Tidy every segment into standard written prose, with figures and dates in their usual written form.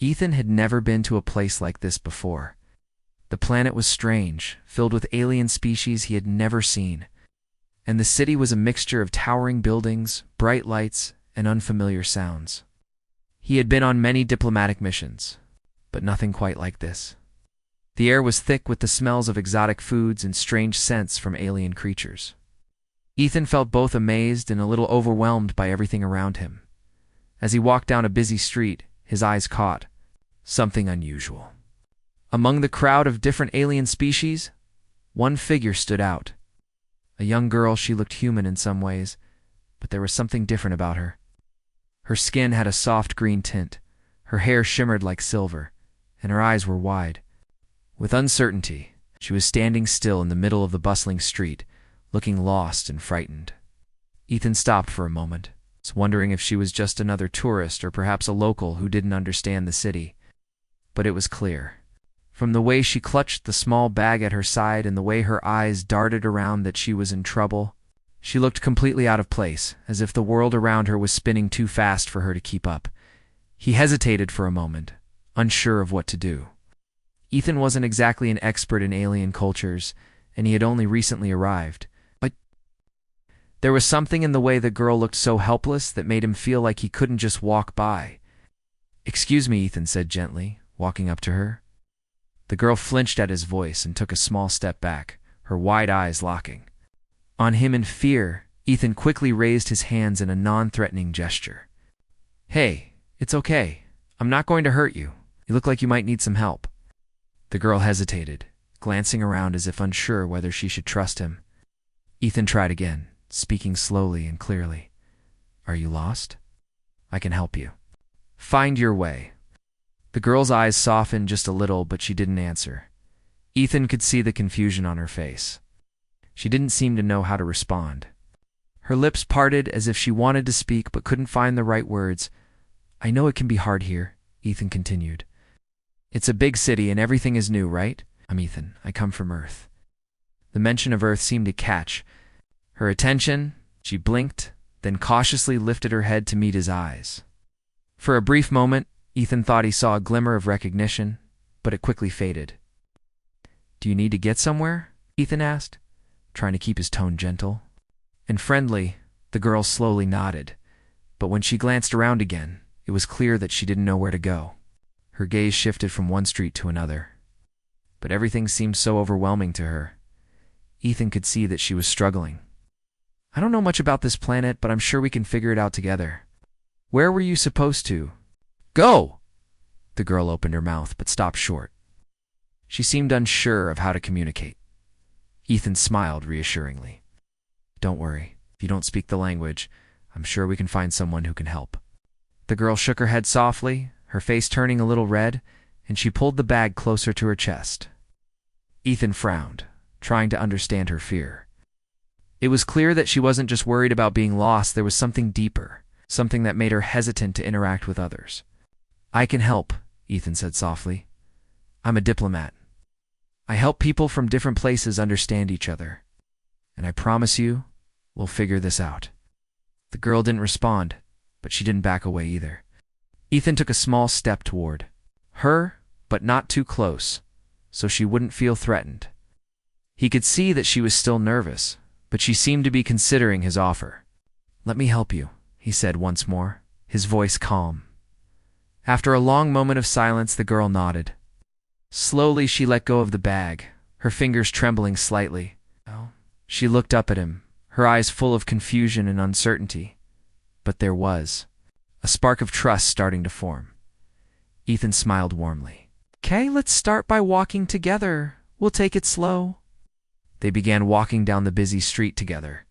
Ethan had never been to a place like this before. The planet was strange, filled with alien species he had never seen, and the city was a mixture of towering buildings, bright lights, and unfamiliar sounds. He had been on many diplomatic missions, but nothing quite like this. The air was thick with the smells of exotic foods and strange scents from alien creatures. Ethan felt both amazed and a little overwhelmed by everything around him. As he walked down a busy street, his eyes caught something unusual. Among the crowd of different alien species, one figure stood out. A young girl, she looked human in some ways, but there was something different about her. Her skin had a soft green tint, her hair shimmered like silver, and her eyes were wide. With uncertainty, she was standing still in the middle of the bustling street, looking lost and frightened. Ethan stopped for a moment, wondering if she was just another tourist or perhaps a local who didn't understand the city. But it was clear, from the way she clutched the small bag at her side and the way her eyes darted around, that she was in trouble. She looked completely out of place, as if the world around her was spinning too fast for her to keep up. He hesitated for a moment, unsure of what to do. Ethan wasn't exactly an expert in alien cultures, and he had only recently arrived. But there was something in the way the girl looked so helpless that made him feel like he couldn't just walk by. "Excuse me," Ethan said gently, walking up to her. The girl flinched at his voice and took a small step back, her wide eyes locking on him in fear. Ethan quickly raised his hands in a non-threatening gesture. "Hey, it's okay. I'm not going to hurt you. You look like you might need some help." The girl hesitated, glancing around as if unsure whether she should trust him. Ethan tried again, speaking slowly and clearly. "Are you lost? I can help you. Find your way." The girl's eyes softened just a little, but she didn't answer. Ethan could see the confusion on her face. She didn't seem to know how to respond. Her lips parted as if she wanted to speak but couldn't find the right words. "I know it can be hard here," Ethan continued. "It's a big city and everything is new, right? I'm Ethan. I come from Earth." The mention of Earth seemed to catch her attention. She blinked, then cautiously lifted her head to meet his eyes. For a brief moment, Ethan thought he saw a glimmer of recognition, but it quickly faded. "Do you need to get somewhere?" Ethan asked, trying to keep his tone gentle and friendly. The girl slowly nodded, but when she glanced around again, it was clear that she didn't know where to go. Her gaze shifted from one street to another, but everything seemed so overwhelming to her. Ethan could see that she was struggling. "I don't know much about this planet, but I'm sure we can figure it out together. Where were you supposed to go?" The girl opened her mouth, but stopped short. She seemed unsure of how to communicate. Ethan smiled reassuringly. "Don't worry. If you don't speak the language, I'm sure we can find someone who can help." The girl shook her head softly, her face turning a little red, and she pulled the bag closer to her chest. Ethan frowned, trying to understand her fear. It was clear that she wasn't just worried about being lost. There was something deeper, something that made her hesitant to interact with others. "I can help," Ethan said softly. "I'm a diplomat. I help people from different places understand each other. And I promise you, we'll figure this out." The girl didn't respond, but she didn't back away either. Ethan took a small step toward her, but not too close, so she wouldn't feel threatened. He could see that she was still nervous, but she seemed to be considering his offer. "Let me help you," he said once more, his voice calm. After a long moment of silence, the girl nodded. Slowly, she let go of the bag, her fingers trembling slightly. She looked up at him, her eyes full of confusion and uncertainty. But there was a spark of trust starting to form. Ethan smiled warmly. "Okay, let's start by walking together. We'll take it slow." They began walking down the busy street together.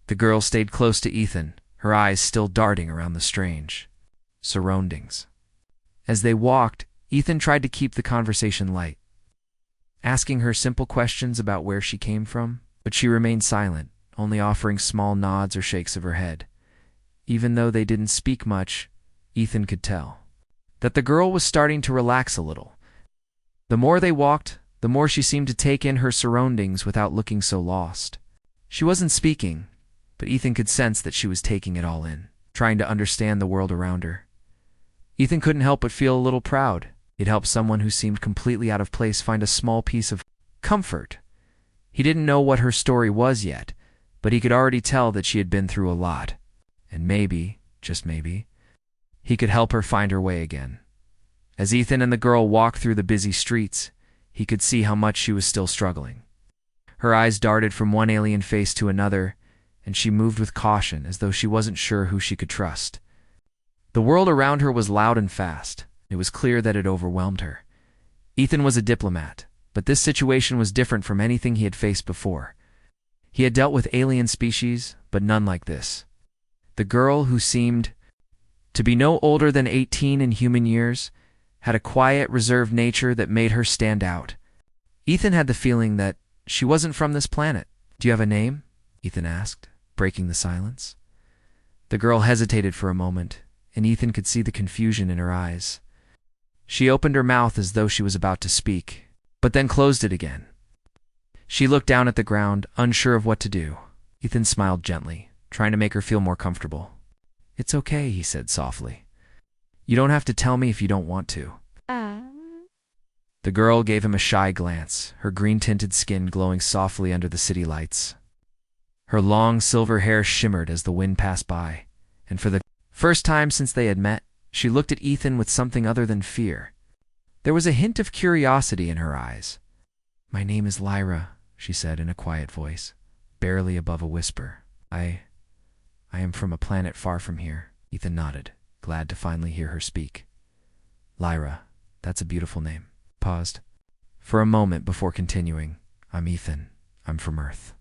The girl stayed close to Ethan, her eyes still darting around the strange surroundings. As they walked, Ethan tried to keep the conversation light, asking her simple questions about where she came from, but she remained silent, only offering small nods or shakes of her head. Even though they didn't speak much, Ethan could tell that the girl was starting to relax a little. The more they walked, the more she seemed to take in her surroundings without looking so lost. She wasn't speaking, but Ethan could sense that she was taking it all in, trying to understand the world around her. Ethan couldn't help but feel a little proud. He'd helped someone who seemed completely out of place find a small piece of comfort. He didn't know what her story was yet, but he could already tell that she had been through a lot. And maybe, just maybe, he could help her find her way again. As Ethan and the girl walked through the busy streets, he could see how much she was still struggling. Her eyes darted from one alien face to another, and she moved with caution as though she wasn't sure who she could trust. The world around her was loud and fast. It was clear that it overwhelmed her. Ethan was a diplomat, but this situation was different from anything he had faced before. He had dealt with alien species, but none like this. The girl, who seemed to be no older than 18 in human years, had a quiet, reserved nature that made her stand out. Ethan had the feeling that she wasn't from this planet. "Do you have a name?" Ethan asked, breaking the silence. The girl hesitated for a moment, and Ethan could see the confusion in her eyes. She opened her mouth as though she was about to speak, but then closed it again. She looked down at the ground, unsure of what to do. Ethan smiled gently, trying to make her feel more comfortable. "It's okay," he said softly. "You don't have to tell me if you don't want to." The girl gave him a shy glance, her green-tinted skin glowing softly under the city lights. Her long silver hair shimmered as the wind passed by, and for the first time since they had met, she looked at Ethan with something other than fear. There was a hint of curiosity in her eyes. "My name is Lyra," she said in a quiet voice, barely above a whisper. I am from a planet far from here." Ethan nodded, glad to finally hear her speak. "Lyra, that's a beautiful name." Paused for a moment before continuing. "I'm Ethan. I'm from Earth."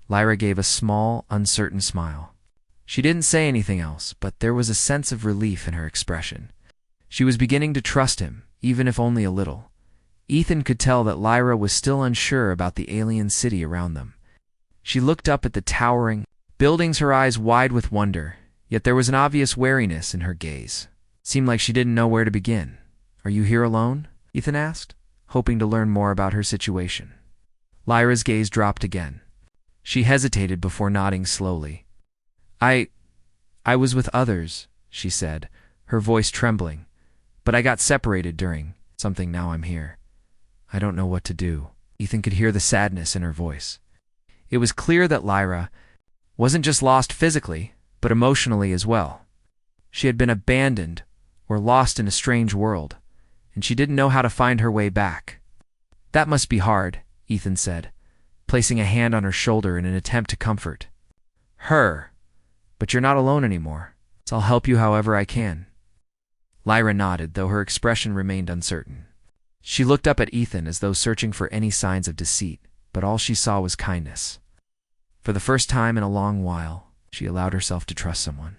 Lyra gave a small, uncertain smile. She didn't say anything else, but there was a sense of relief in her expression. She was beginning to trust him, even if only a little. Ethan could tell that Lyra was still unsure about the alien city around them. She looked up at the towering buildings, her eyes wide with wonder, yet there was an obvious wariness in her gaze. It seemed like she didn't know where to begin. "Are you here alone?" Ethan asked, hoping to learn more about her situation. Lyra's gaze dropped again. She hesitated before nodding slowly. I was with others," she said, her voice trembling, "but I got separated during something. Now I'm here. I don't know what to do." Ethan could hear the sadness in her voice. It was clear that Lyra wasn't just lost physically, but emotionally as well. She had been abandoned or lost in a strange world, and she didn't know how to find her way back. "That must be hard," Ethan said, placing a hand on her shoulder in an attempt to comfort her. "But you're not alone anymore, so I'll help you however I can." Lyra nodded, though her expression remained uncertain. She looked up at Ethan as though searching for any signs of deceit, but all she saw was kindness. For the first time in a long while, she allowed herself to trust someone.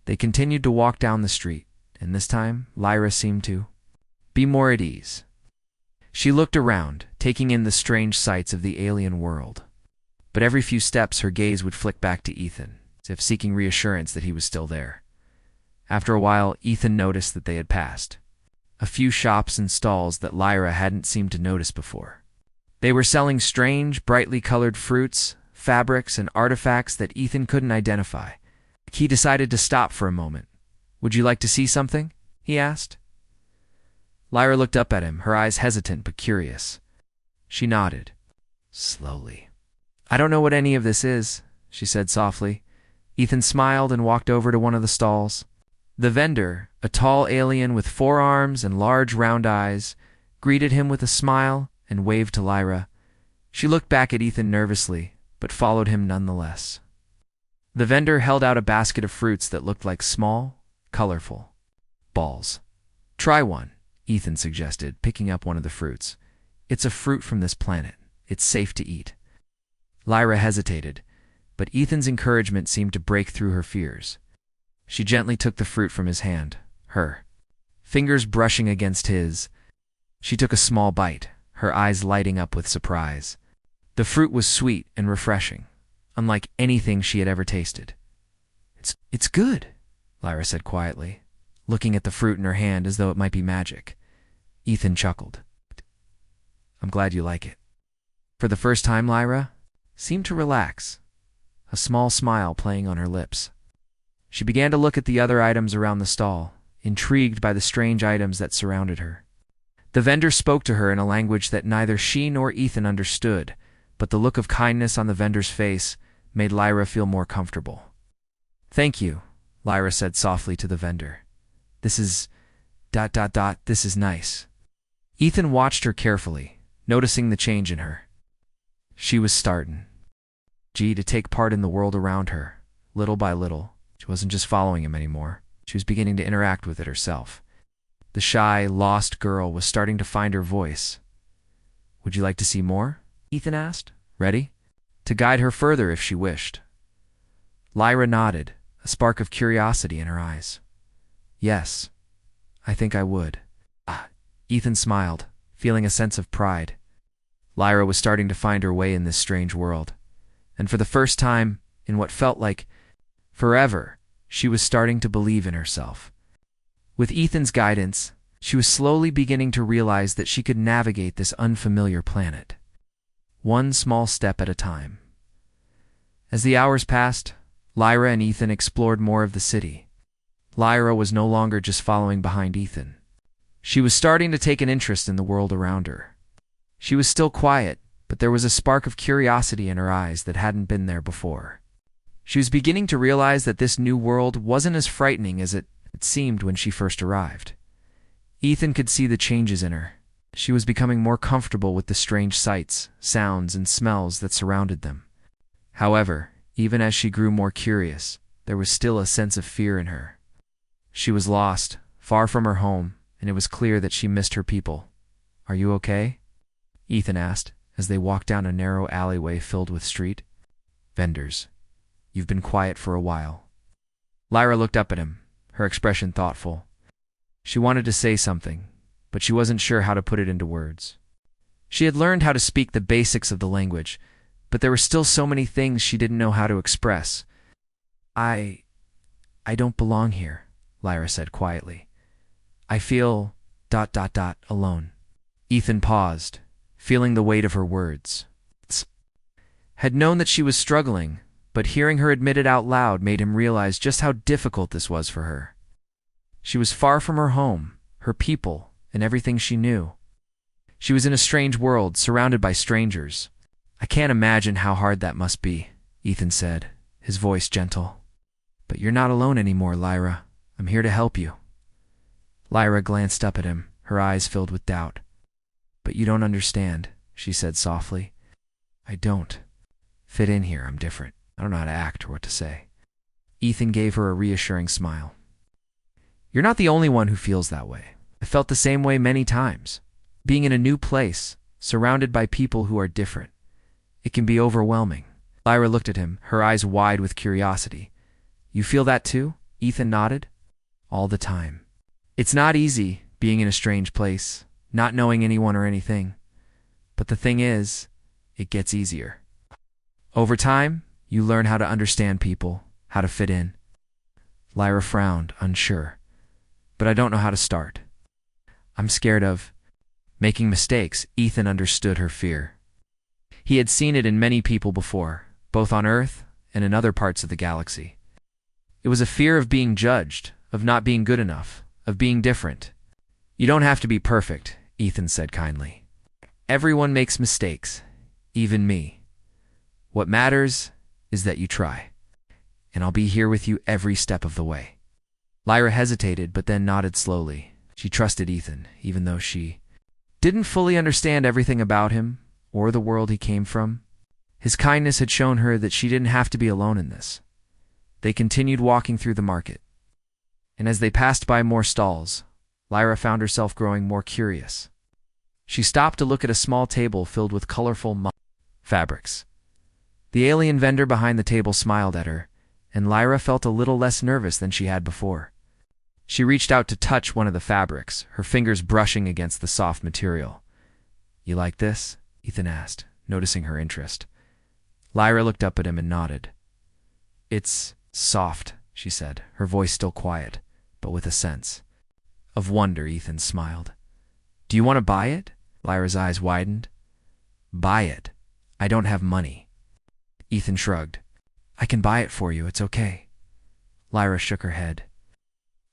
They continued to walk down the street, and this time Lyra seemed to be more at ease. She looked around, taking in the strange sights of the alien world. But every few steps her gaze would flick back to Ethan, as if seeking reassurance that he was still there. After a while, Ethan noticed that they had passed a few shops and stalls that Lyra hadn't seemed to notice before. They were selling strange, brightly colored fruits, fabrics, and artifacts that Ethan couldn't identify. He decided to stop for a moment. "Would you like to see something?" he asked. Lyra looked up at him, her eyes hesitant but curious. She nodded, slowly. "I don't know what any of this is," she said softly. Ethan smiled and walked over to one of the stalls. The vendor, a tall alien with 4 arms and large round eyes, greeted him with a smile and waved to Lyra. She looked back at Ethan nervously, but followed him nonetheless. The vendor held out a basket of fruits that looked like small, colorful balls. "Try one," Ethan suggested, picking up one of the fruits. "It's a fruit from this planet. It's safe to eat." Lyra hesitated, but Ethan's encouragement seemed to break through her fears. She gently took the fruit from his hand, her fingers brushing against his. She took a small bite, her eyes lighting up with surprise. The fruit was sweet and refreshing, unlike anything she had ever tasted. It's good," Lyra said quietly, looking at the fruit in her hand as though it might be magic. Ethan chuckled. "I'm glad you like it." For the first time, Lyra seemed to relax, a small smile playing on her lips. She began to look at the other items around the stall, intrigued by the strange items that surrounded her. The vendor spoke to her in a language that neither she nor Ethan understood, but the look of kindness on the vendor's face made Lyra feel more comfortable. "Thank you," Lyra said softly to the vendor. This is... this is nice." Ethan watched her carefully, noticing the change in her. She was starting to take part in the world around her, little by little. She wasn't just following him anymore. She was beginning to interact with it herself. The shy, lost girl was starting to find her voice. "Would you like to see more?" Ethan asked, ready to guide her further if she wished. Lyra nodded, a spark of curiosity in her eyes. "Yes, I think I would." Ethan smiled, feeling a sense of pride. Lyra was starting to find her way in this strange world, and for the first time, in what felt like forever, she was starting to believe in herself. With Ethan's guidance, she was slowly beginning to realize that she could navigate this unfamiliar planet, one small step at a time. As the hours passed, Lyra and Ethan explored more of the city. Lyra was no longer just following behind Ethan. She was starting to take an interest in the world around her. She was still quiet, but there was a spark of curiosity in her eyes that hadn't been there before. She was beginning to realize that this new world wasn't as frightening as it seemed when she first arrived. Ethan could see the changes in her. She was becoming more comfortable with the strange sights, sounds, and smells that surrounded them. However, even as she grew more curious, there was still a sense of fear in her. She was lost, far from her home, and it was clear that she missed her people. "Are you okay?" Ethan asked, as they walked down a narrow alleyway filled with street vendors. "You've been quiet for a while." Lyra looked up at him, her expression thoughtful. She wanted to say something, but she wasn't sure how to put it into words. She had learned how to speak the basics of the language, but there were still so many things she didn't know how to express. I don't belong here," Lyra said quietly. "I feel... alone." Ethan paused, feeling the weight of her words. Had known that she was struggling, but hearing her admit it out loud made him realize just how difficult this was for her. She was far from her home, her people, and everything she knew. She was in a strange world, surrounded by strangers. "I can't imagine how hard that must be," Ethan said, his voice gentle. "But you're not alone anymore, Lyra. I'm here to help you." Lyra glanced up at him, her eyes filled with doubt. "But you don't understand," she said softly. "I don't fit in here. I'm different. I don't know how to act or what to say." Ethan gave her a reassuring smile. "You're not the only one who feels that way. I felt the same way many times. Being in a new place, surrounded by people who are different. It can be overwhelming." Lyra looked at him, her eyes wide with curiosity. "You feel that too?" Ethan nodded. "All the time. It's not easy, being in a strange place, not knowing anyone or anything. But the thing is, it gets easier. Over time, you learn how to understand people, how to fit in." Lyra frowned, unsure. "But I don't know how to start. I'm scared of making mistakes." Ethan understood her fear. He had seen it in many people before, both on Earth and in other parts of the galaxy. It was a fear of being judged, of not being good enough, of being different. "You don't have to be perfect," Ethan said kindly. "Everyone makes mistakes, even me. What matters is that you try, and I'll be here with you every step of the way." Lyra hesitated, but then nodded slowly. She trusted Ethan, even though she didn't fully understand everything about him or the world he came from. His kindness had shown her that she didn't have to be alone in this. They continued walking through the market, and as they passed by more stalls, Lyra found herself growing more curious. She stopped to look at a small table filled with colorful fabrics. The alien vendor behind the table smiled at her, and Lyra felt a little less nervous than she had before. She reached out to touch one of the fabrics, her fingers brushing against the soft material. "You like this?" Ethan asked, noticing her interest. Lyra looked up at him and nodded. "It's soft," she said, her voice still quiet, but with a sense of wonder. Ethan smiled. "Do you want to buy it?" Lyra's eyes widened. "Buy it? I don't have money." Ethan shrugged. "I can buy it for you, it's okay." Lyra shook her head.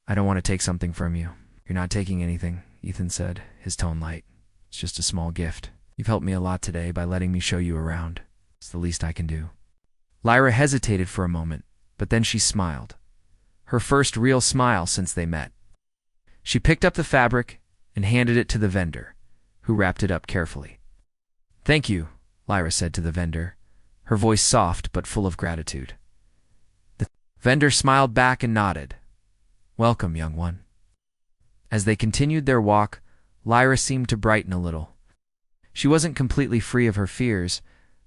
I don't want to take something from you. You're not taking anything, Ethan said, his tone light. It's just a small gift. You've helped me a lot today by letting me show you around. It's the least I can do. Lyra hesitated for a moment, but then she smiled. Her first real smile since they met. She picked up the fabric and handed it to the vendor, who wrapped it up carefully. Thank you, Lyra said to the vendor, her voice soft but full of gratitude. The vendor smiled back and nodded. Welcome, young one. As they continued their walk, Lyra seemed to brighten a little. She wasn't completely free of her fears,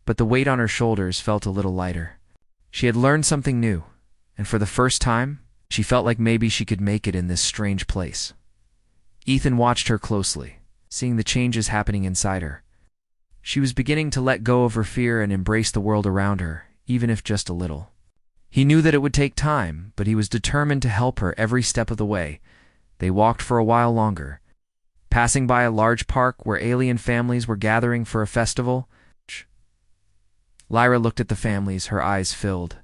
but the weight on her shoulders felt a little lighter. She had learned something new, and for the first time, she felt like maybe she could make it in this strange place. Ethan watched her closely, seeing the changes happening inside her. She was beginning to let go of her fear and embrace the world around her, even if just a little. He knew that it would take time, but he was determined to help her every step of the way. They walked for a while longer, passing by a large park where alien families were gathering for a festival. Lyra looked at the families, her eyes filled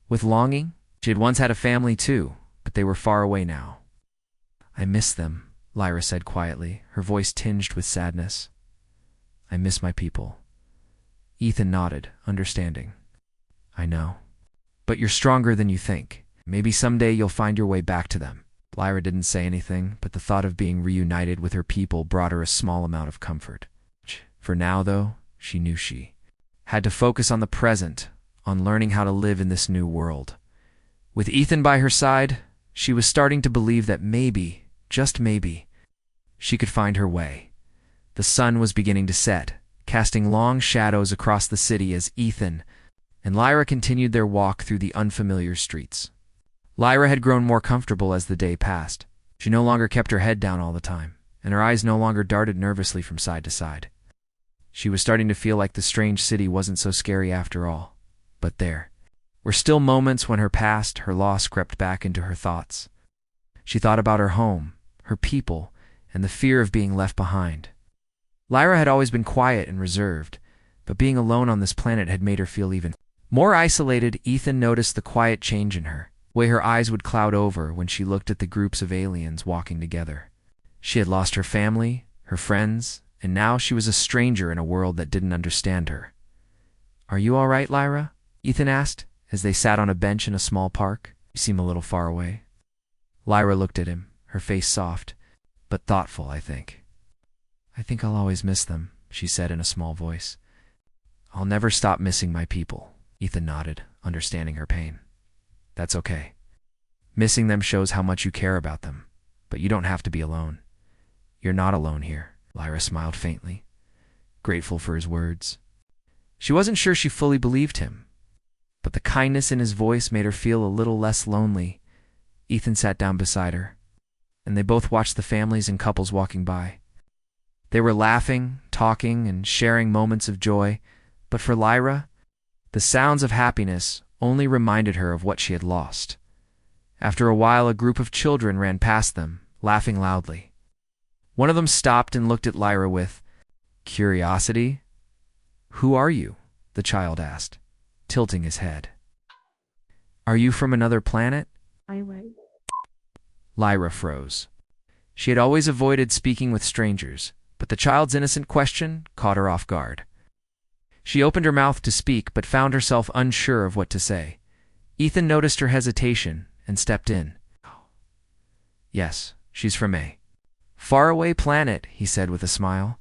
with longing. She had once had a family too, but they were far away now. I miss them, Lyra said quietly, her voice tinged with sadness. I miss my people. Ethan nodded, understanding. I know. But you're stronger than you think. Maybe someday you'll find your way back to them. Lyra didn't say anything, but the thought of being reunited with her people brought her a small amount of comfort. For now, though, she knew she had to focus on the present, on learning how to live in this new world. With Ethan by her side, she was starting to believe that maybe, just maybe, she could find her way. The sun was beginning to set, casting long shadows across the city as Ethan and Lyra continued their walk through the unfamiliar streets. Lyra had grown more comfortable as the day passed. She no longer kept her head down all the time, and her eyes no longer darted nervously from side to side. She was starting to feel like the strange city wasn't so scary after all. But there were still moments when her past, her loss, crept back into her thoughts. She thought about her home, her people, and the fear of being left behind. Lyra had always been quiet and reserved, but being alone on this planet had made her feel even more isolated. Ethan noticed the quiet change in her, the way her eyes would cloud over when she looked at the groups of aliens walking together. She had lost her family, her friends, and now she was a stranger in a world that didn't understand her. Are you all right, Lyra? Ethan asked, as they sat on a bench in a small park. You seem a little far away. Lyra looked at him, her face soft, but thoughtful, I think. I think I'll always miss them, she said in a small voice. I'll never stop missing my people. Ethan nodded, understanding her pain. That's okay. Missing them shows how much you care about them, but you don't have to be alone. You're not alone here, Lyra smiled faintly, grateful for his words. She wasn't sure she fully believed him, but the kindness in his voice made her feel a little less lonely. Ethan sat down beside her, and they both watched the families and couples walking by. They were laughing, talking, and sharing moments of joy, but for Lyra, the sounds of happiness only reminded her of what she had lost. After a while, a group of children ran past them, laughing loudly. One of them stopped and looked at Lyra with curiosity. Who are you? The child asked, tilting his head. Are you from another planet? Lyra froze. She had always avoided speaking with strangers, but the child's innocent question caught her off guard. She opened her mouth to speak, but found herself unsure of what to say. Ethan noticed her hesitation and stepped in. Yes, she's from a faraway planet, he said with a smile.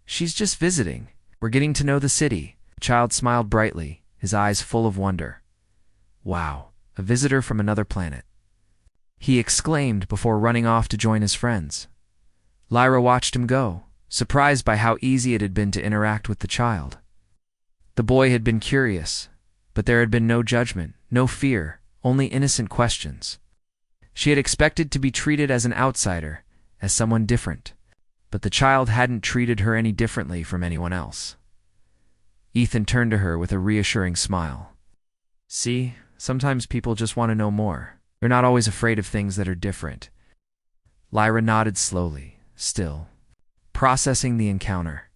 She's just visiting. We're getting to know the city. The child smiled brightly, his eyes full of wonder. Wow, a visitor from another planet, he exclaimed before running off to join his friends. Lyra watched him go, surprised by how easy it had been to interact with the child. The boy had been curious, but there had been no judgment, no fear, only innocent questions. She had expected to be treated as an outsider, as someone different, but the child hadn't treated her any differently from anyone else. Ethan turned to her with a reassuring smile. See, sometimes people just want to know more. They're not always afraid of things that are different. Lyra nodded slowly, still processing the encounter.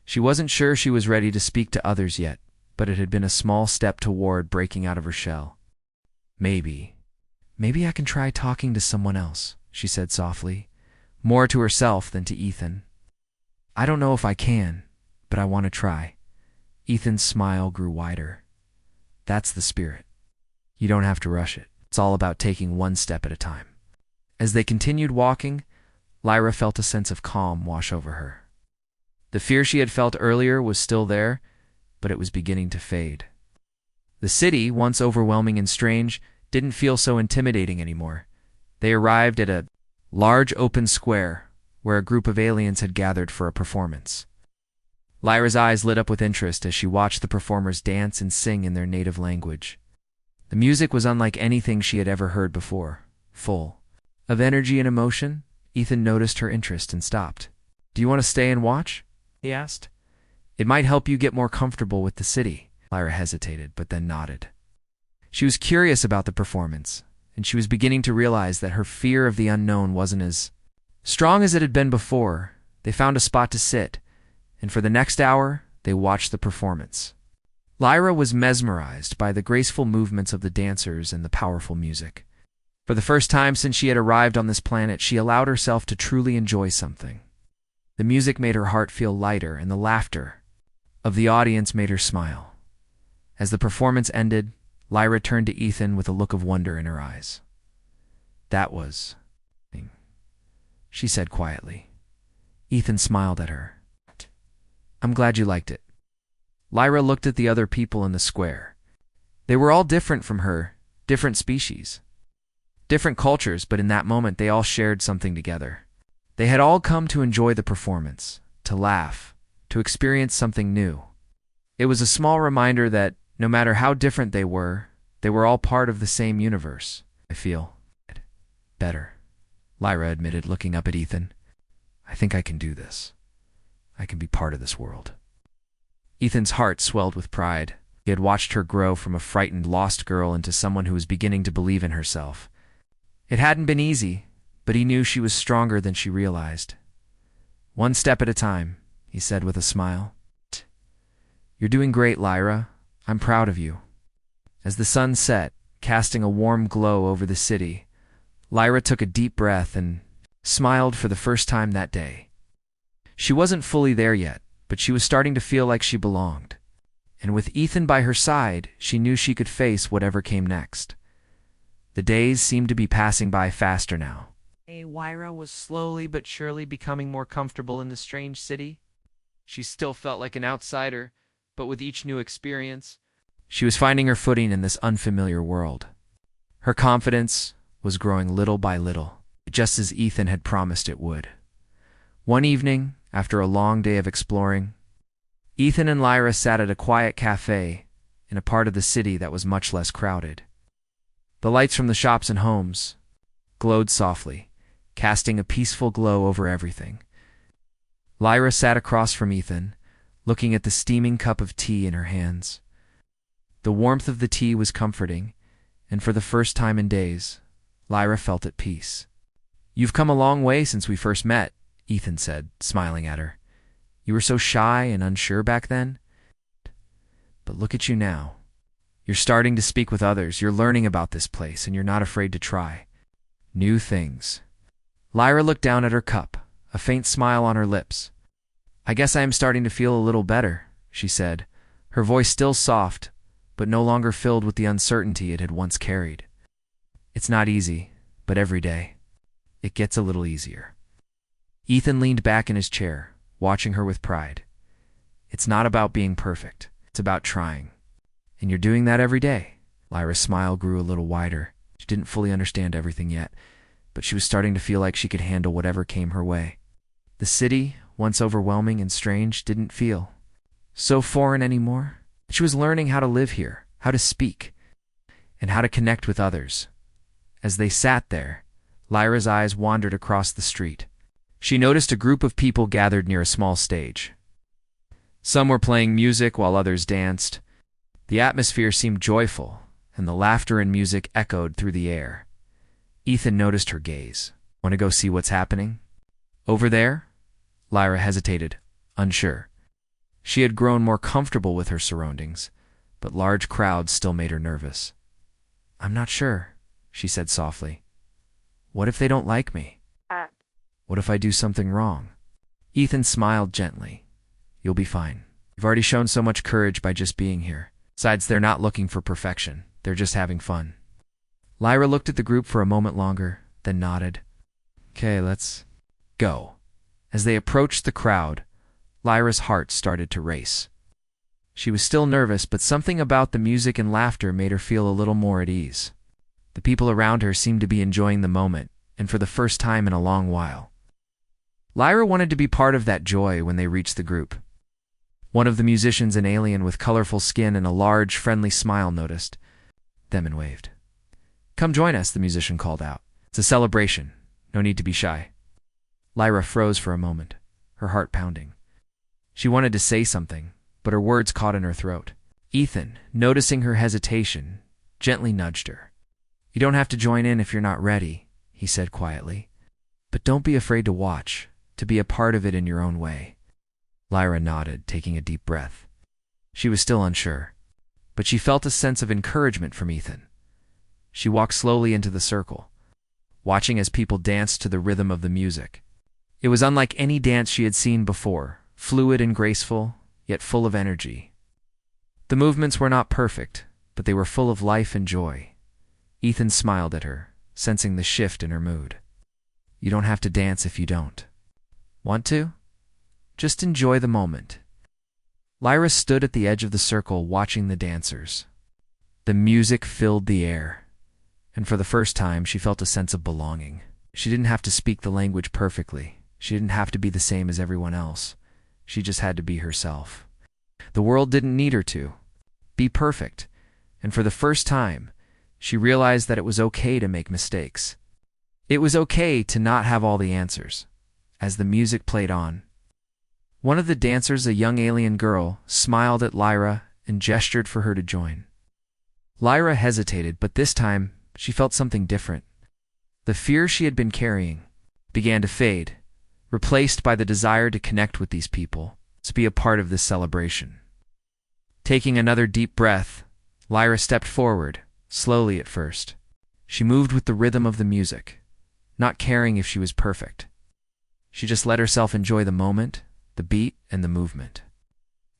She wasn't sure she was ready to speak to others yet, but it had been a small step toward breaking out of her shell. Maybe Maybe I can try talking to someone else, she said softly, more to herself than to Ethan. I don't know if I can, but I want to try. Ethan's smile grew wider. That's the spirit. You don't have to rush it. It's all about taking one step at a time. As they continued walking, Lyra felt a sense of calm wash over her. The fear she had felt earlier was still there, but it was beginning to fade. The city, once overwhelming and strange, didn't feel so intimidating anymore. They arrived at a large open square where a group of aliens had gathered for a performance. Lyra's eyes lit up with interest as she watched the performers dance and sing in their native language. The music was unlike anything she had ever heard before, full of energy and emotion. Ethan noticed her interest and stopped. Do you want to stay and watch? He asked. It might help you get more comfortable with the city. Lyra hesitated, but then nodded. She was curious about the performance, and she was beginning to realize that her fear of the unknown wasn't as strong as it had been before. They found a spot to sit, and for the next hour, they watched the performance. Lyra was mesmerized by the graceful movements of the dancers and the powerful music. For the first time since she had arrived on this planet, she allowed herself to truly enjoy something. The music made her heart feel lighter, and the laughter of the audience made her smile. As the performance ended, Lyra turned to Ethan with a look of wonder in her eyes. That was, she said quietly. Ethan smiled at her. I'm glad you liked it. Lyra looked at the other people in the square. They were all different from her, different species, different cultures, but in that moment they all shared something together. They had all come to enjoy the performance, to laugh, to experience something new. It was a small reminder that, no matter how different they were all part of the same universe. I feel better, Lyra admitted, looking up at Ethan. I think I can do this. I can be part of this world. Ethan's heart swelled with pride. He had watched her grow from a frightened, lost girl into someone who was beginning to believe in herself. It hadn't been easy, but he knew she was stronger than she realized. One step at a time, he said with a smile. You're doing great, Lyra. I'm proud of you. As the sun set, casting a warm glow over the city, Lyra took a deep breath and smiled for the first time that day. She wasn't fully there yet, but she was starting to feel like she belonged. And with Ethan by her side, she knew she could face whatever came next. The days seemed to be passing by faster now. Lyra was slowly but surely becoming more comfortable in the strange city. She still felt like an outsider, but with each new experience, she was finding her footing in this unfamiliar world. Her confidence was growing little by little, just as Ethan had promised it would. One evening, after a long day of exploring, Ethan and Lyra sat at a quiet cafe in a part of the city that was much less crowded. The lights from the shops and homes glowed softly, casting a peaceful glow over everything. Lyra sat across from Ethan, looking at the steaming cup of tea in her hands. The warmth of the tea was comforting, and for the first time in days, Lyra felt at peace. You've come a long way since we first met, Ethan said, smiling at her. You were so shy and unsure back then. But look at you now. You're starting to speak with others, you're learning about this place, and you're not afraid to try new things. Lyra looked down at her cup, a faint smile on her lips. I guess I am starting to feel a little better, she said, her voice still soft, but no longer filled with the uncertainty it had once carried. It's not easy, but every day, it gets a little easier. Ethan leaned back in his chair, watching her with pride. It's not about being perfect, it's about trying. And you're doing that every day. Lyra's smile grew a little wider. She didn't fully understand everything yet, but she was starting to feel like she could handle whatever came her way. The city, once overwhelming and strange, didn't feel so foreign anymore. She was learning how to live here, how to speak, and how to connect with others. As they sat there, Lyra's eyes wandered across the street. She noticed a group of people gathered near a small stage. Some were playing music while others danced. The atmosphere seemed joyful, and the laughter and music echoed through the air. Ethan noticed her gaze. Want to go see what's happening? Over there? Lyra hesitated, unsure. She had grown more comfortable with her surroundings, but large crowds still made her nervous. I'm not sure, she said softly. What if they don't like me? What if I do something wrong? Ethan smiled gently. You'll be fine. You've already shown so much courage by just being here. Besides, they're not looking for perfection. They're just having fun. Lyra looked at the group for a moment longer, then nodded. Okay, let's go. As they approached the crowd, Lyra's heart started to race. She was still nervous, but something about the music and laughter made her feel a little more at ease. The people around her seemed to be enjoying the moment, and for the first time in a long while. Lyra wanted to be part of that joy when they reached the group. One of the musicians, an alien with colorful skin and a large, friendly smile, noticed them and waved. Come join us, the musician called out. It's a celebration. No need to be shy. Lyra froze for a moment, her heart pounding. She wanted to say something, but her words caught in her throat. Ethan, noticing her hesitation, gently nudged her. You don't have to join in if you're not ready, he said quietly. But don't be afraid to watch, to be a part of it in your own way. Lyra nodded, taking a deep breath. She was still unsure, but she felt a sense of encouragement from Ethan. She walked slowly into the circle, watching as people danced to the rhythm of the music. It was unlike any dance she had seen before, fluid and graceful, yet full of energy. The movements were not perfect, but they were full of life and joy. Ethan smiled at her, sensing the shift in her mood. You don't have to dance if you don't. Want to? Just enjoy the moment. Lyra stood at the edge of the circle watching the dancers. The music filled the air, and for the first time she felt a sense of belonging. She didn't have to speak the language perfectly. She didn't have to be the same as everyone else. She just had to be herself. The world didn't need her to be perfect, and for the first time, she realized that it was okay to make mistakes. It was okay to not have all the answers. As the music played on, one of the dancers, a young alien girl, smiled at Lyra and gestured for her to join. Lyra hesitated, but this time she felt something different. The fear she had been carrying began to fade, replaced by the desire to connect with these people, to be a part of this celebration. Taking another deep breath, Lyra stepped forward, slowly at first. She moved with the rhythm of the music, not caring if she was perfect. She just let herself enjoy the moment, the beat, and the movement.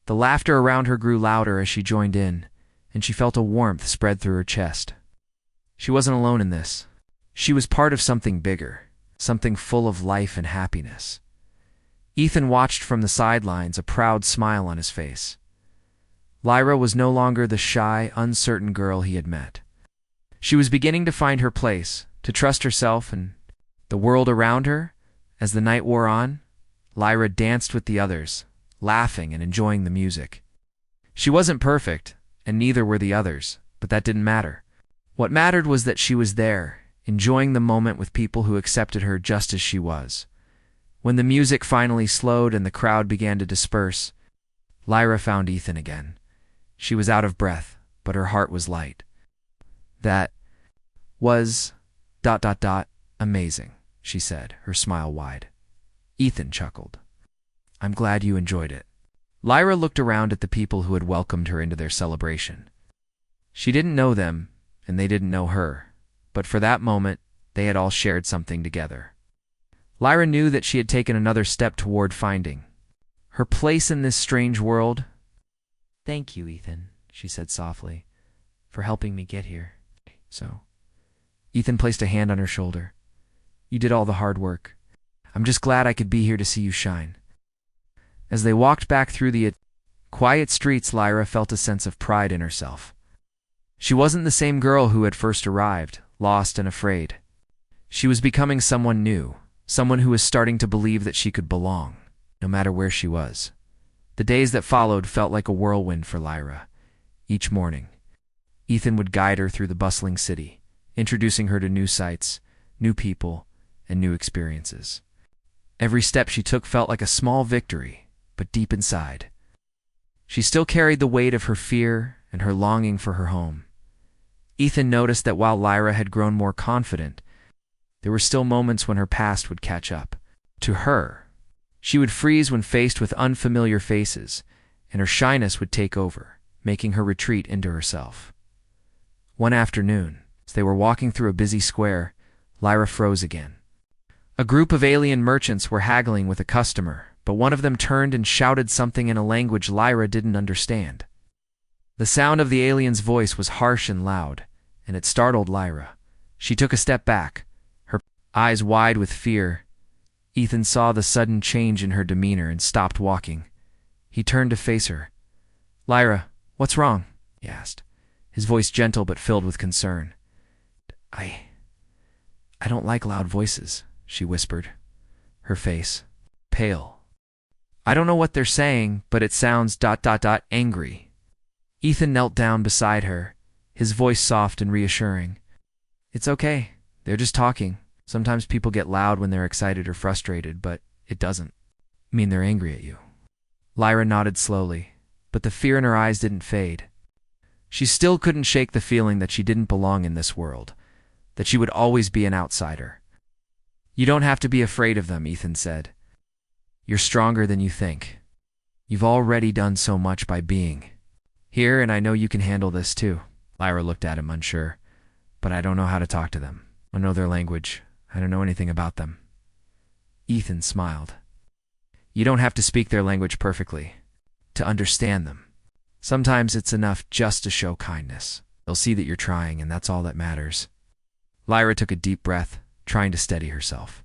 The laughter around her grew louder as she joined in, and she felt a warmth spread through her chest. She wasn't alone in this. She was part of something bigger, something full of life and happiness. Ethan watched from the sidelines, a proud smile on his face. Lyra was no longer the shy, uncertain girl he had met. She was beginning to find her place, to trust herself and the world around her. As the night wore on, Lyra danced with the others, laughing and enjoying the music. She wasn't perfect, and neither were the others, but that didn't matter. What mattered was that she was there, enjoying the moment with people who accepted her just as she was. When the music finally slowed and the crowd began to disperse, Lyra found Ethan again. She was out of breath, but her heart was light. That was ... amazing, she said, her smile wide. Ethan chuckled. I'm glad you enjoyed it. Lyra looked around at the people who had welcomed her into their celebration. She didn't know them, and they didn't know her, but for that moment, they had all shared something together. Lyra knew that she had taken another step toward finding her place in this strange world. Thank you, Ethan, she said softly, for helping me get here. So, Ethan placed a hand on her shoulder. You did all the hard work. I'm just glad I could be here to see you shine. As they walked back through the quiet streets, Lyra felt a sense of pride in herself. She wasn't the same girl who had first arrived, lost and afraid. She was becoming someone new, someone who was starting to believe that she could belong, no matter where she was. The days that followed felt like a whirlwind for Lyra. Each morning, Ethan would guide her through the bustling city, introducing her to new sights, new people, and new experiences. Every step she took felt like a small victory, but deep inside, she still carried the weight of her fear and her longing for her home. Ethan noticed that while Lyra had grown more confident, there were still moments when her past would catch up to her. She would freeze when faced with unfamiliar faces, and her shyness would take over, making her retreat into herself. One afternoon, As they were walking through a busy square, Lyra froze again. A group of alien merchants were haggling with a customer, but one of them turned and shouted something in a language Lyra didn't understand. The sound of the alien's voice was harsh and loud, and it startled Lyra. She took a step back, her eyes wide with fear. Ethan saw the sudden change in her demeanor and stopped walking. He turned to face her. "Lyra, what's wrong?" he asked, his voice gentle but filled with concern. I don't like loud voices," she whispered, her face pale. "I don't know what they're saying, but it sounds ... angry." Ethan knelt down beside her, his voice soft and reassuring. "It's okay. They're just talking. Sometimes people get loud when they're excited or frustrated, but it doesn't mean they're angry at you." Lyra nodded slowly, but the fear in her eyes didn't fade. She still couldn't shake the feeling that she didn't belong in this world, that she would always be an outsider. "You don't have to be afraid of them," Ethan said. "You're stronger than you think. You've already done so much by being here, and I know you can handle this too." Lyra looked at him unsure. "But I don't know how to talk to them. I don't know their language. I don't know anything about them." Ethan smiled. "You don't have to speak their language perfectly to understand them. Sometimes it's enough just to show kindness. They'll see that you're trying, and that's all that matters." Lyra took a deep breath, trying to steady herself.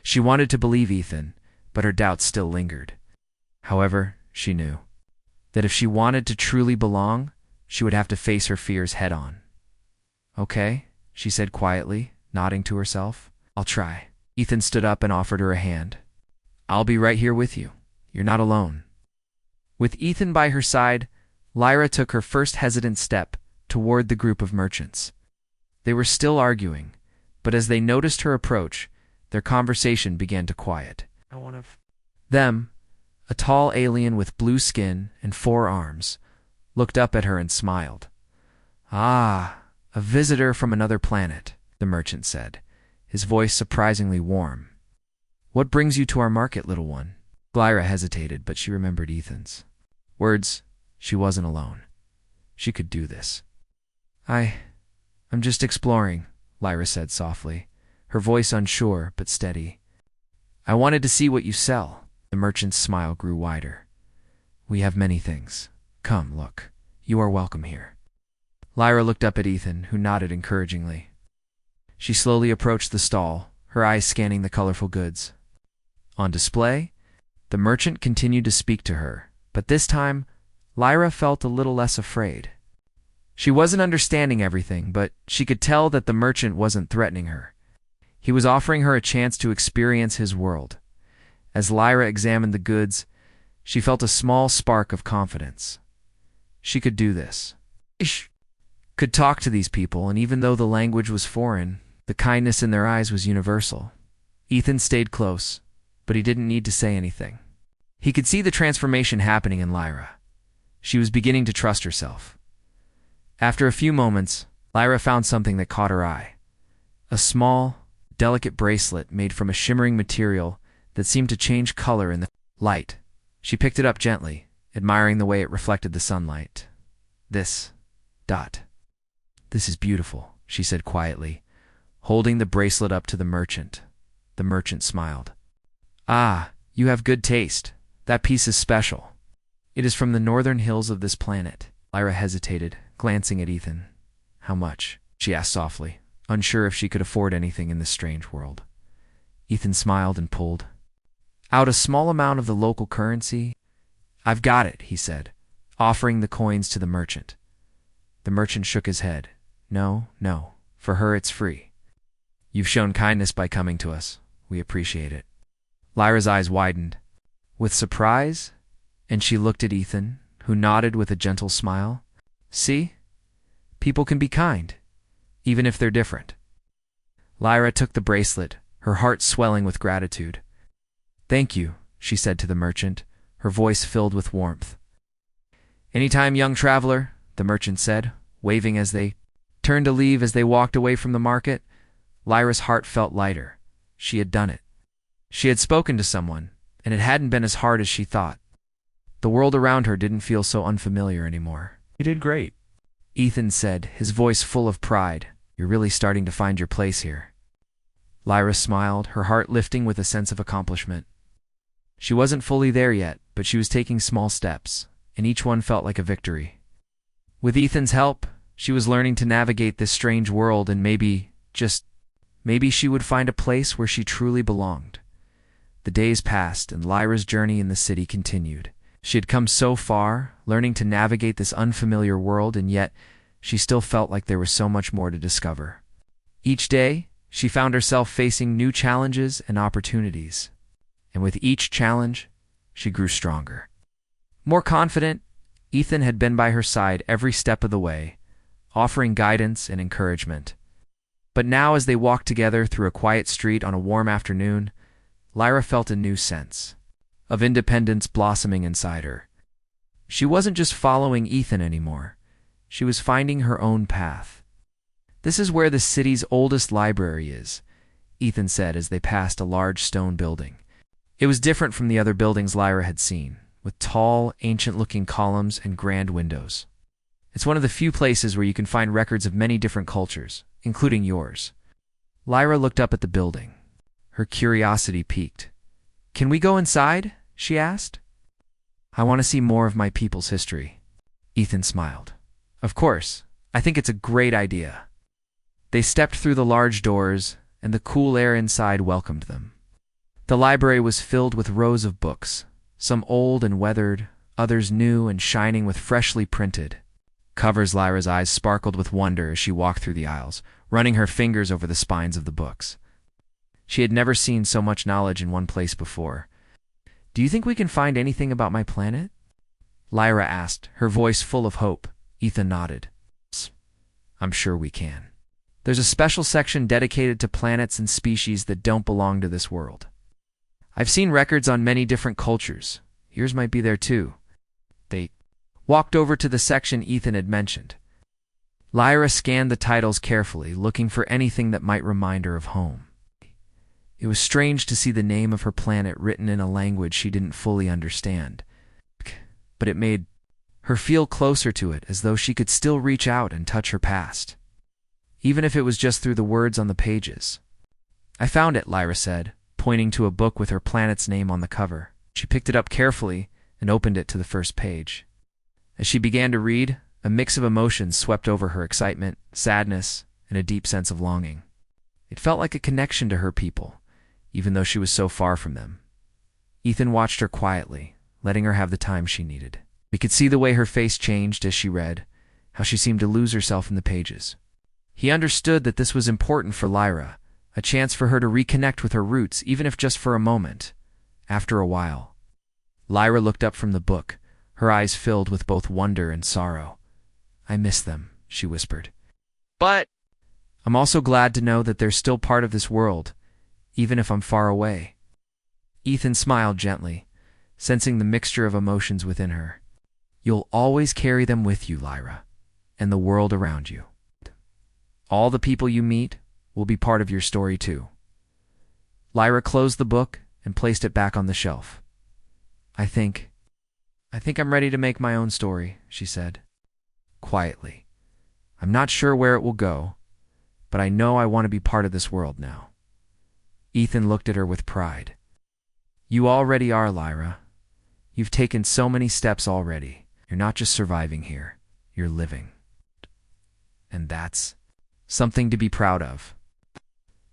She wanted to believe Ethan, but her doubts still lingered. However, she knew that if she wanted to truly belong, she would have to face her fears head-on. "Okay," she said quietly, nodding to herself. "I'll try." Ethan stood up and offered her a hand. "I'll be right here with you. You're not alone." With Ethan by her side, Lyra took her first hesitant step toward the group of merchants. They were still arguing, but as they noticed her approach, their conversation began to quiet. Them, a tall alien with blue skin and 4 arms, looked up at her and smiled. "Ah, a visitor from another planet," the merchant said, his voice surprisingly warm. "What brings you to our market, little one?" Lyra hesitated, but she remembered Ethan's words. She wasn't alone. She could do this. I'm just exploring," Lyra said softly, her voice unsure but steady. "I wanted to see what you sell." The merchant's smile grew wider. "We have many things. Come, look. You are welcome here." Lyra looked up at Ethan, who nodded encouragingly. She slowly approached the stall, her eyes scanning the colorful goods. On display, the merchant continued to speak to her, but this time, Lyra felt a little less afraid. She wasn't understanding everything, but she could tell that the merchant wasn't threatening her. He was offering her a chance to experience his world. As Lyra examined the goods, she felt a small spark of confidence. She could do this. She could talk to these people, and even though the language was foreign, the kindness in their eyes was universal. Ethan stayed close, but he didn't need to say anything. He could see the transformation happening in Lyra. She was beginning to trust herself. After a few moments, Lyra found something that caught her eye. A small, delicate bracelet made from a shimmering material that seemed to change color in the light. She picked it up gently, admiring the way it reflected the sunlight. This is beautiful," she said quietly, holding the bracelet up to the merchant. The merchant smiled. "Ah, you have good taste. That piece is special. It is from the northern hills of this planet." Lyra hesitated, glancing at Ethan. "How much?" she asked softly, unsure if she could afford anything in this strange world. Ethan smiled and pulled out a small amount of the local currency. "I've got it," he said, offering the coins to the merchant. The merchant shook his head. No, for her it's free. "You've shown kindness by coming to us. We appreciate it." Lyra's eyes widened with surprise, and she looked at Ethan, who nodded with a gentle smile. "See? People can be kind, even if they're different." Lyra took the bracelet, her heart swelling with gratitude. "Thank you," she said to the merchant, her voice filled with warmth. "Anytime, young traveler," the merchant said, waving as they turned to leave. As they walked away from the market, Lyra's heart felt lighter. She had done it. She had spoken to someone, and it hadn't been as hard as she thought. The world around her didn't feel so unfamiliar anymore. "You did great," Ethan said, his voice full of pride. You're really starting to find your place here. Lyra smiled, her heart lifting with a sense of accomplishment. She wasn't fully there yet, but she was taking small steps, and each one felt like a victory. With Ethan's help, she was learning to navigate this strange world, and maybe she would find a place where she truly belonged. The days passed, and Lyra's journey in the city continued. She had come so far, learning to navigate this unfamiliar world, and yet she still felt like there was so much more to discover. Each day, she found herself facing new challenges and opportunities. And with each challenge, she grew stronger. More confident, Ethan had been by her side every step of the way, offering guidance and encouragement. But now, as they walked together through a quiet street on a warm afternoon, Lyra felt a new sense of independence blossoming inside her. She wasn't just following Ethan anymore. She was finding her own path. "This is where the city's oldest library is," Ethan said as they passed a large stone building. It was different from the other buildings Lyra had seen, with tall, ancient-looking columns and grand windows. "It's one of the few places where you can find records of many different cultures, including yours." Lyra looked up at the building. Her curiosity piqued. "Can we go inside?" she asked. "I want to see more of my people's history." Ethan smiled. "Of course. I think it's a great idea." They stepped through the large doors, and the cool air inside welcomed them. The library was filled with rows of books, some old and weathered, others new and shining with freshly printed covers. Lyra's eyes sparkled with wonder as she walked through the aisles, running her fingers over the spines of the books. She had never seen so much knowledge in one place before. "Do you think we can find anything about my planet?" Lyra asked, her voice full of hope. Ethan nodded. "I'm sure we can. There's a special section dedicated to planets and species that don't belong to this world. I've seen records on many different cultures. Yours might be there too." They walked over to the section Ethan had mentioned. Lyra scanned the titles carefully, looking for anything that might remind her of home. It was strange to see the name of her planet written in a language she didn't fully understand, but it made her feel closer to it, as though she could still reach out and touch her past, even if it was just through the words on the pages. "I found it," Lyra said, pointing to a book with her planet's name on the cover. She picked it up carefully and opened it to the first page. As she began to read, a mix of emotions swept over her: excitement, sadness, and a deep sense of longing. It felt like a connection to her people, even though she was so far from them. Ethan watched her quietly, letting her have the time she needed. He could see the way her face changed as she read, how she seemed to lose herself in the pages. He understood that this was important for Lyra, a chance for her to reconnect with her roots, even if just for a moment. After a while, Lyra looked up from the book, her eyes filled with both wonder and sorrow. "I miss them," she whispered. "But I'm also glad to know that they're still part of this world, even if I'm far away." Ethan smiled gently, sensing the mixture of emotions within her. "You'll always carry them with you, Lyra, and the world around you. All the people you meet will be part of your story too." Lyra closed the book and placed it back on the shelf. I think I'm ready to make my own story," she said, quietly. "I'm not sure where it will go, but I know I want to be part of this world now." Ethan looked at her with pride. "You already are, Lyra. You've taken so many steps already. You're not just surviving here, you're living. And that's something to be proud of."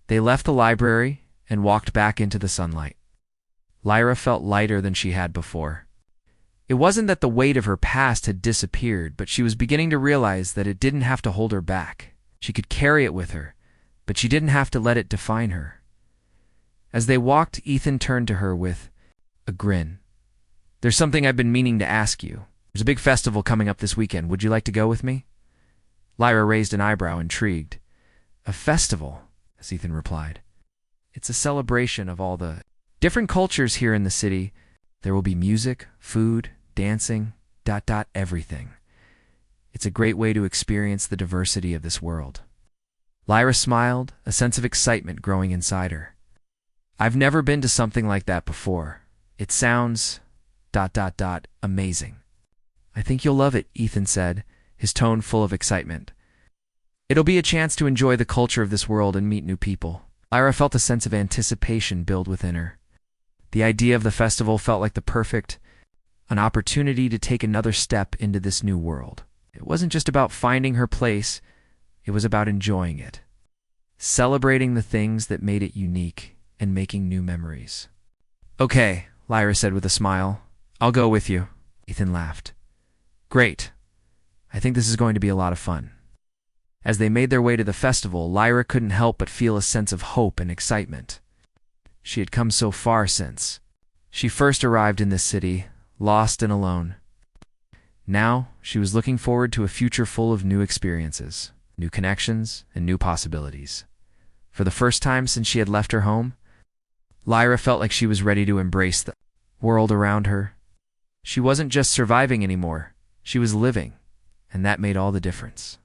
They left the library and walked back into the sunlight. Lyra felt lighter than she had before. It wasn't that the weight of her past had disappeared, but she was beginning to realize that it didn't have to hold her back. She could carry it with her, but she didn't have to let it define her. As they walked, Ethan turned to her with a grin. "There's something I've been meaning to ask you. There's a big festival coming up this weekend. Would you like to go with me?" Lyra raised an eyebrow, intrigued. "A festival?" as Ethan replied. "It's a celebration of all the different cultures here in the city. There will be music, food, dancing, everything. It's a great way to experience the diversity of this world." Lyra smiled, a sense of excitement growing inside her. "I've never been to something like that before. It sounds amazing." "I think you'll love it," Ethan said, his tone full of excitement. It'll be a chance to enjoy the culture of this world and meet new people. Lyra felt a sense of anticipation build within her. The idea of the festival felt like an opportunity to take another step into this new world. It wasn't just about finding her place, it was about enjoying it, celebrating the things that made it unique and making new memories. Okay, Lyra said with a smile. I'll go with you. Ethan laughed. Great. I think this is going to be a lot of fun. As they made their way to the festival, Lyra couldn't help but feel a sense of hope and excitement. She had come so far since she first arrived in this city, lost and alone. Now, she was looking forward to a future full of new experiences, new connections, and new possibilities. For the first time since she had left her home, Lyra felt like she was ready to embrace the world around her. She wasn't just surviving anymore, she was living, and that made all the difference.